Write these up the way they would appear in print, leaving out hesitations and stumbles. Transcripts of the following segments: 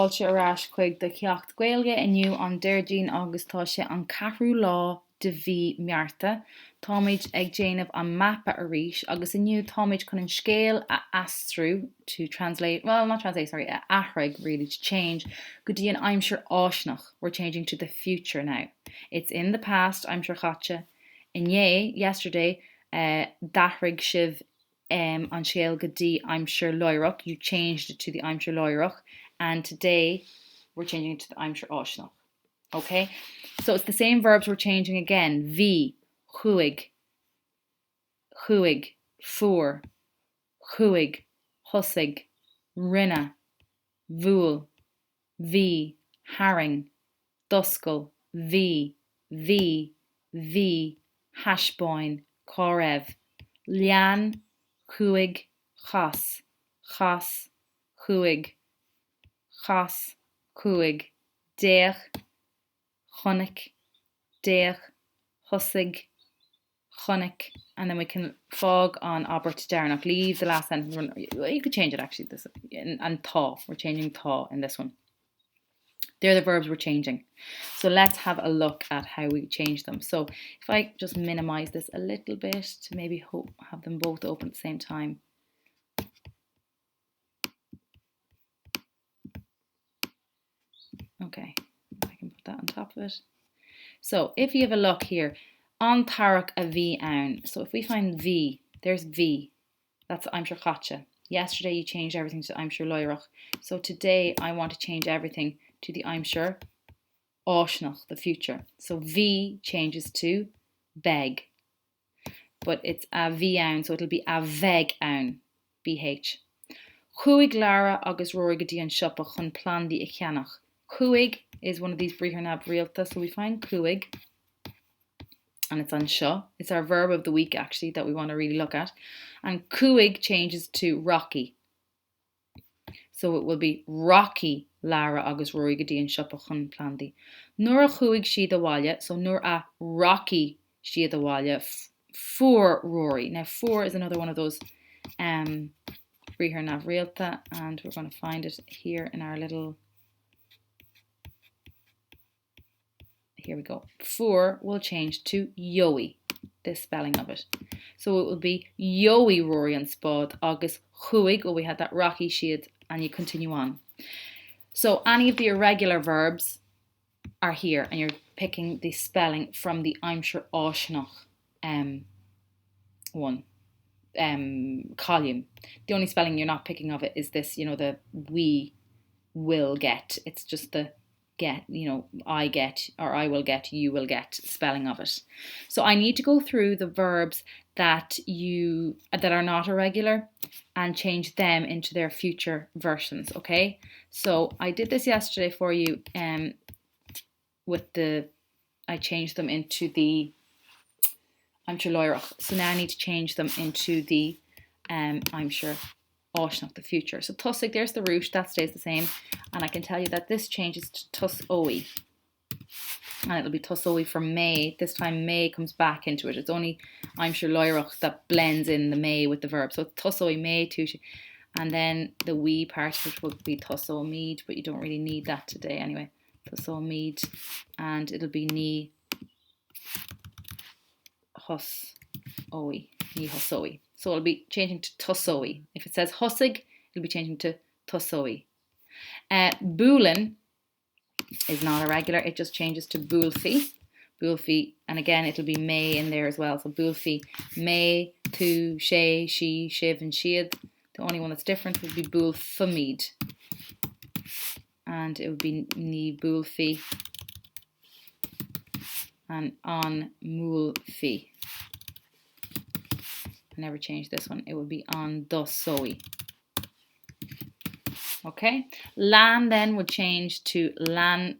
Fáilte arás chuig de ceacht Gaeilge inniu an Déardaoin agus tá sé an 4 lá de bhí mearta. Táid ag déanamh an mappa arís agus inniu táid chun an scéal a astrú to translate, well not translate, sorry, a ahraig really to change. Go dtí an aimsir áisnach. We're changing to the future now. It's in the past, aimsir chatte. Inné, yesterday, dahraig shiv an Gaeilge Dé aimsir loirach. You changed it to the aimsir loirach. And today we're changing it to the aimsir áisnach. Okay, so it's the same verbs we're changing again. Bhí, chuig, fuair, chuig, thosaigh, rinne, bhuail, bhí, haring, doscail, bhí, haisbáin, cá lean, chuig, chas, chuig, chas, chuig, déach, chonaic, déach, thosaigh, chonaic, and then we can fog on aber to Darnach. Leave the last sentence. You could change it actually. This and tá. We're changing tá in this one. They're the verbs we're changing. So let's have a look at how we change them. So if I just minimize this a little bit to maybe have them both open at the same time. Okay, I can put that on top of it. So if you have a look here, an tarach a bhí ann. So if we find bhí, there's bhí. That's aimsir chatte. Yesterday you changed everything to aimsir loirach. So today I want to change everything to the aimsir áisnach, the future. So bhí changes to beg. But it's a bhí ann, so it'll be a bheag ann, BH. Chuig Lara agus Rory go dtí an siopa chun plandi I cheannach. Chuig is one of these bríthar nab rialta, so we find chuig, and it's on seo. It's our verb of the week actually that we want to really look at. And chuig changes to rocky. So it will be rocky Lara agus Rory go dtí an siopa chun plandi. Nuair a chuig siad abhaile, so nuair a rocky siad abhaile for Rory. Now for is another one of those bríthar nab rialta, and we're going to find it here in our little. Here we go. For will change to yoey, this spelling of it. So it will be yoey Rory an spod agus chuig. Oh, we had that rocky siad, and you continue on. So any of the irregular verbs are here, and you're picking the spelling from the aimsir áisnach one column. The only spelling you're not picking of it is this, the we will get. It's just the get, I get, or I will get, you will get spelling of it. So I need to go through the verbs that are not irregular and change them into their future versions, okay? So I did this yesterday for you I changed them into the aimsir loirach. So now I need to change them into the aimsir áisnach, the future. So thosaigh, there's the root, that stays the same. And I can tell you that this changes to tusói. And it'll be tusói for May. This time May comes back into it. It's only aimsir loirach that blends in the May with the verb. So tusói May too. And then the we part of it will be tusóimid, but you don't really need that today anyway. Tusóimid. And it'll be ní hosói. Ní hosói. So it'll be changing to tusói. If it says thosaigh, it'll be changing to tusói. Búlin is not irregular. It just changes to búlfi. Búlfi, and again it'll be May in there as well. So búlfi, May, tú, sé, she, shiv, and siad. The only one that's different would be búlfamid, and it would be ní búlfi and on múlfi. I never changed this one. It would be on dosói. Okay, lan then would change to lanfi.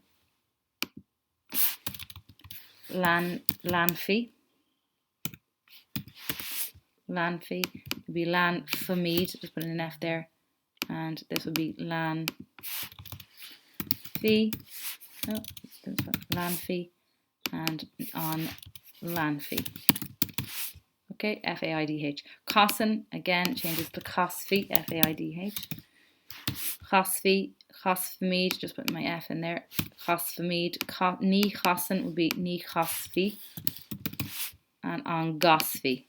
Lanfi would be lanfamid. Just put an F there, and this would be lanfi. Oh, lanfi and on lanfi. Okay, F-A-I-D-H. Cosin, again, changes to Cosfi, F-A-I-D-H. Chosfi, chosfamid, just put my F in there. Chosfamid, ní chosan would be ní chosfi. And on gosfi,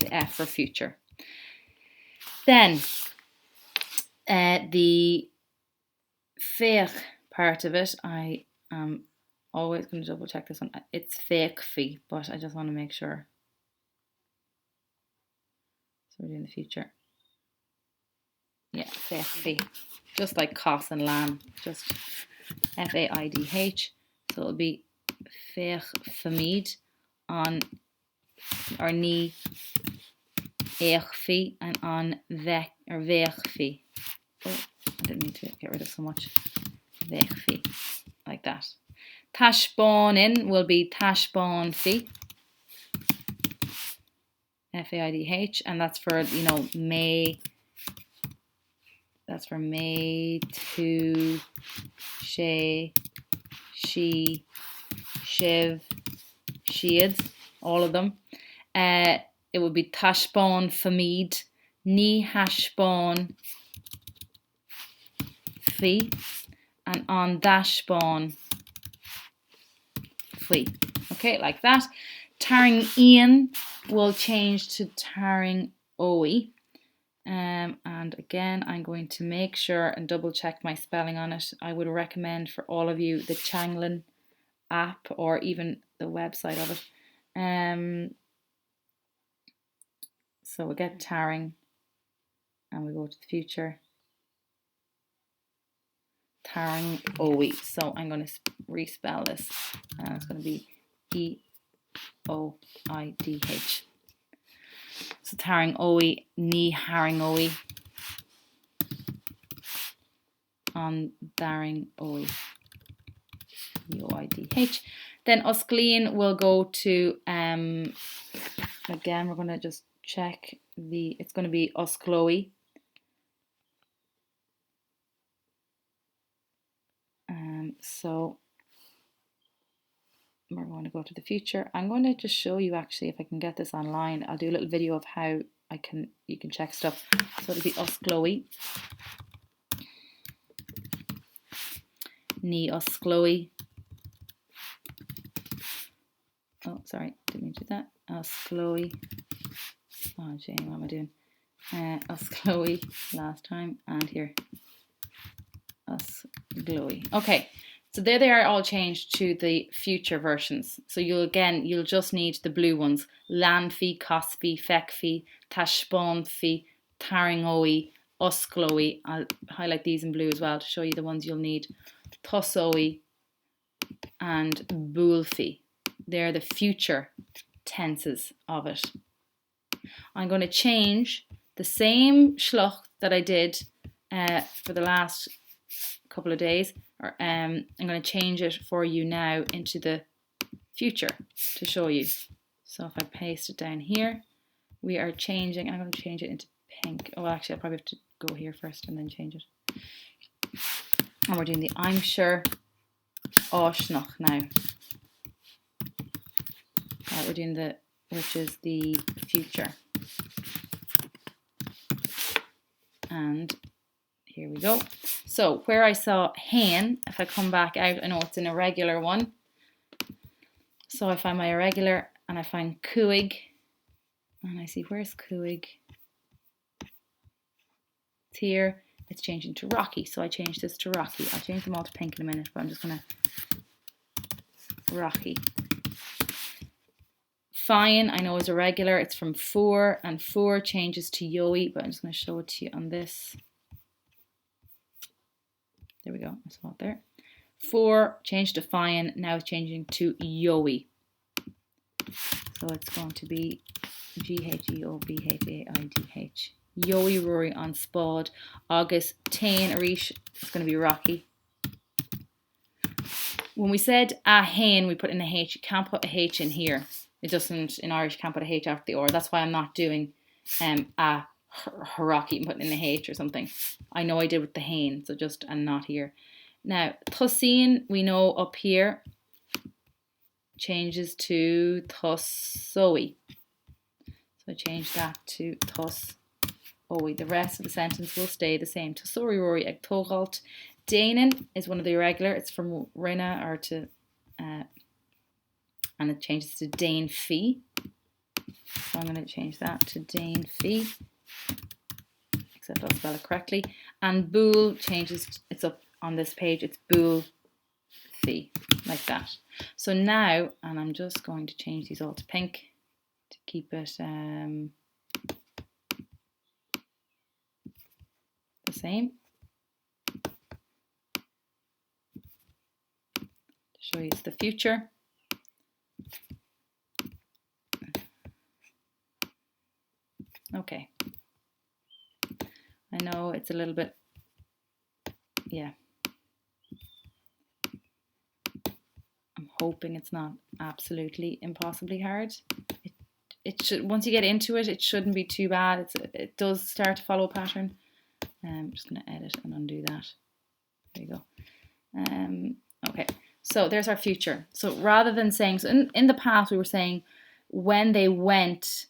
the F for future. Then the fech part of it, I am always going to double check this one. It's fechfi, but I just want to make sure. So we're doing the future. Yeah, fechfi. Just like cos and lan, just Faidh. So it'll be fechfamid on or ní échfi and on vech or vechfi. Oh, I didn't mean to get rid of so much. Vechfi, like that. Tashbon will be tashbon fi. Faidh, and that's for, you know, May. That's for May, to, she, shiv, shiad, all of them. It would be tashbon famid, ní hashbon fi, and on dashbon fi. Okay, like that. Taring Ian will change to Taring Oe. And again, I'm going to make sure and double check my spelling on it. I would recommend for all of you the Changlin app or even the website of it. So we'll get Taring and we go to the future. Taring Oe. So I'm going to respell this. It's going to be Eoidh. So Taring Oe, ní haring Oe, on Daring Oe, Eoidh. Then Osclean will go to, again, we're going to just check it's going to be Oscloe. So we're going to go to the future. I'm going to just show you actually if I can get this online. I'll do a little video of how you can check stuff. So it'll be Oscloe. Ní Oscloe. Oh, sorry, didn't mean to do that. Oscloe. Oh, Jane, what am I doing? Oscloe last time, and here. Oscloe. Okay. So there they are, all changed to the future versions. So you'll just need the blue ones. Lanfi, Cosfi, Fecfi, Tashbonfi, Taringoe, Oscloe. I'll highlight these in blue as well to show you the ones you'll need. Tosoe and Bulfi. They're the future tenses of it. I'm going to change the same shluch that I did for the last couple of days. I'm going to change it for you now into the future to show you. So if I paste it down here, we are changing. I'm going to change it into pink. Oh, well, actually, I'll probably have to go here first and then change it. And we're doing the I'm sure Oshnach now. We're doing which is the future. And here we go. So where I saw hen, if I come back out, I know it's an irregular one. So I find my irregular and I find Cuig. And I see, where's Cuig? It's here. It's changing to Rocky. So I changed this to Rocky. I'll change them all to pink in a minute, but I'm just going to Rocky. Fine, I know is irregular. It's from 4, and 4 changes to Yoi, but I'm just going to show it to you on this. There we go, I saw it there. 4 changed to Fine, now it's changing to Yoi. So it's going to be Geobhaidh. Yoi Rory on Spod. August Tain Arish, it's going to be Rocky. When we said a hen, we put in a H. You can't put a H in here. It doesn't, in Irish, you can't put a H after the or. That's why I'm not doing a Rocky and putting in a H or something. I know I did with the hen, so just and not here. Now, Thusin, we know up here, changes to Thusoe. So I change that to Thus ói. The rest of the sentence will stay the same. Tosori Rory ag tógáilt. Déanaan is one of the irregular. It's from rinne or to, and it changes to Dane fee. So I'm going to change that to Dane fee, except I'll spell it correctly. And bool changes, it's up on this page, it's bool fee, like that. So now, and I'm just going to change these all to pink to keep it the same. To show you it's the future. Okay. I know it's a little bit, yeah. I'm hoping it's not absolutely impossibly hard. It should, once you get into it, it shouldn't be too bad. It does start to follow a pattern. I'm just going to edit and undo that. There you go. Okay, so there's our future. So rather than saying, so in the past we were saying when they went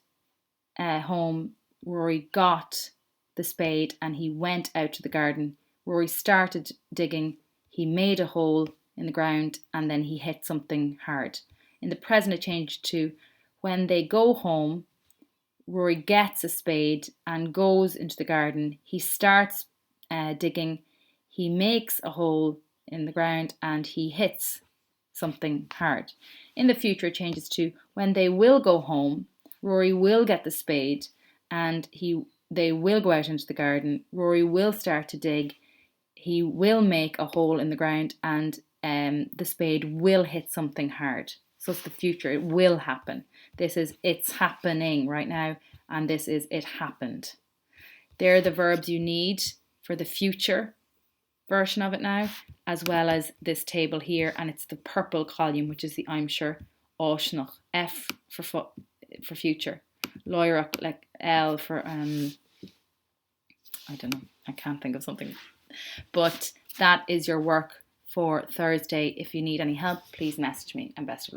home, Rory got the spade and he went out to the garden. Rory started digging, he made a hole in the ground and then he hit something hard. In the present it changed to when they go home, Rory gets a spade and goes into the garden. He starts digging, he makes a hole in the ground and he hits something hard. In the future it changes to when they will go home, Rory will get the spade and they will go out into the garden. Rory will start to dig. He will make a hole in the ground and the spade will hit something hard. So it's the future. It will happen. This is it's happening right now and this is it happened. They're the verbs you need for the future version of it now, as well as this table here, and it's the purple column, which is the I'm sure Oshnach. F for future. Loirach, like L for I don't know, I can't think of something. But that is your work for Thursday. If you need any help, please message me, and best of luck.